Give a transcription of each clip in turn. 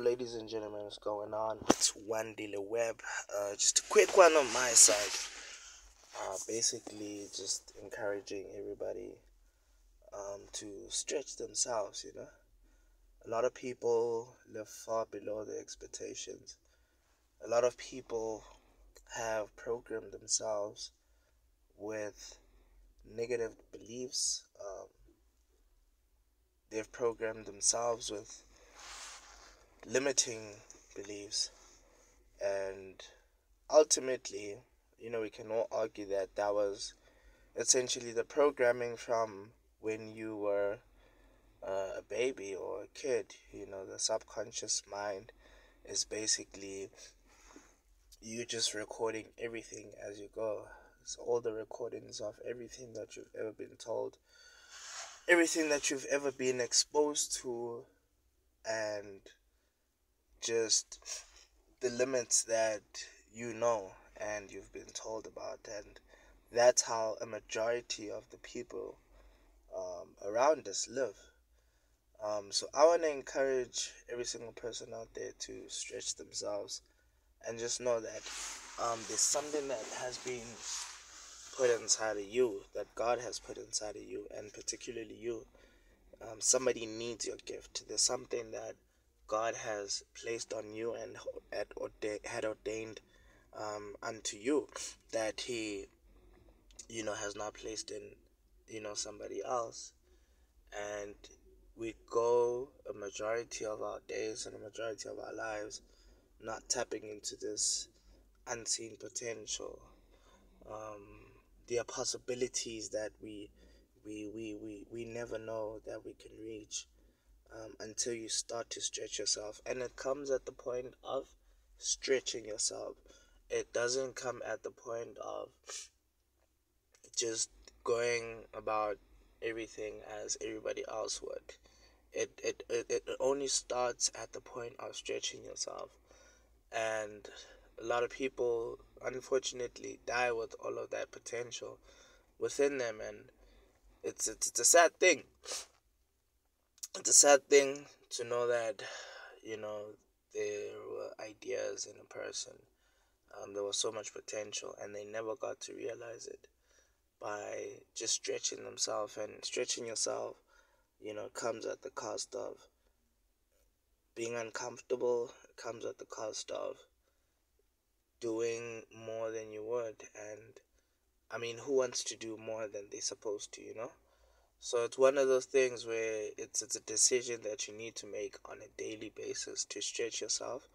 ladies and gentlemen, what's going on? It's Wandile Web. Just a quick one on my side. Basically, just encouraging everybody to stretch themselves. A lot of people live far below their expectations. A lot of people have programmed themselves with negative beliefs. They've programmed themselves with limiting beliefs, and ultimately, we can all argue that that was essentially the programming from when you were a baby or a kid. The subconscious mind is basically you just recording everything as you go. It's all the recordings of everything that you've ever been told, everything that you've ever been exposed to, and just the limits that and you've been told about. And that's how a majority of the people around us live. So I want to encourage every single person out there to stretch themselves and just know that there's something that has been put inside of you, that God has put inside of you, and particularly you. Somebody needs your gift. There's something that God has placed on you and had ordained unto you, that He, has not placed in, somebody else. And we go a majority of our days and a majority of our lives not tapping into this unseen potential. There are possibilities that we never know that we can reach until you start to stretch yourself. And it comes at the point of stretching yourself. It doesn't come at the point of just going about everything as everybody else would. It only starts at the point of stretching yourself. And a lot of people, unfortunately, die with all of that potential within them. And it's a sad thing. It's a sad thing to know that, there were ideas in a person. There was so much potential, and they never got to realize it by just stretching themselves. And stretching yourself, comes at the cost of being uncomfortable. It comes at the cost of doing more than you would. And I mean, who wants to do more than they're supposed to? So it's one of those things where it's a decision that you need to make on a daily basis to stretch yourself.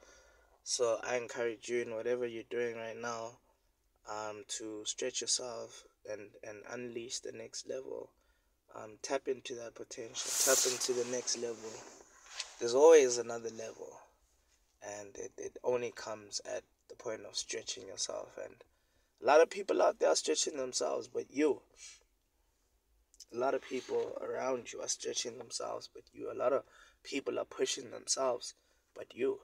So I encourage you, in whatever you're doing right now, to stretch yourself and unleash the next level. Tap into that potential. Tap into the next level. There's always another level, and it only comes at the point of stretching yourself. And a lot of people out there are stretching themselves, but a lot of people around you are stretching themselves, but you. A lot of people are pushing themselves, but you.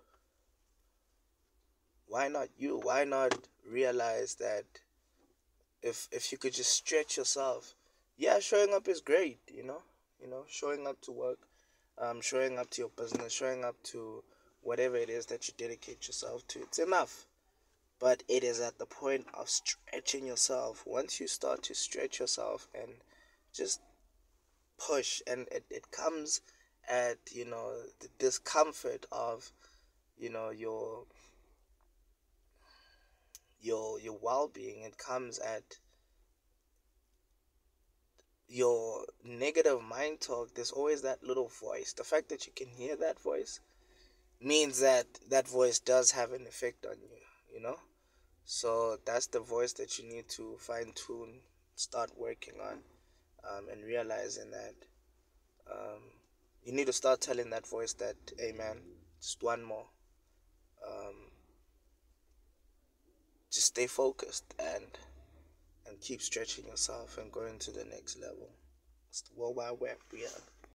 Why not you? Why not realize that if you could just stretch yourself? Yeah, showing up is great, showing up to work, showing up to your business, showing up to whatever it is that you dedicate yourself to. It's enough. But it is at the point of stretching yourself. Once you start to stretch yourself and just push, and it comes at, the discomfort of, your well-being. It comes at your negative mind talk. There's always that little voice. The fact that you can hear that voice means that that voice does have an effect on you. So that's the voice that you need to fine tune, start working on, and realizing that you need to start telling that voice that, hey man, just one more. Um, just stay focused and keep stretching yourself and going to the next level. It's the World Wide Web. We are.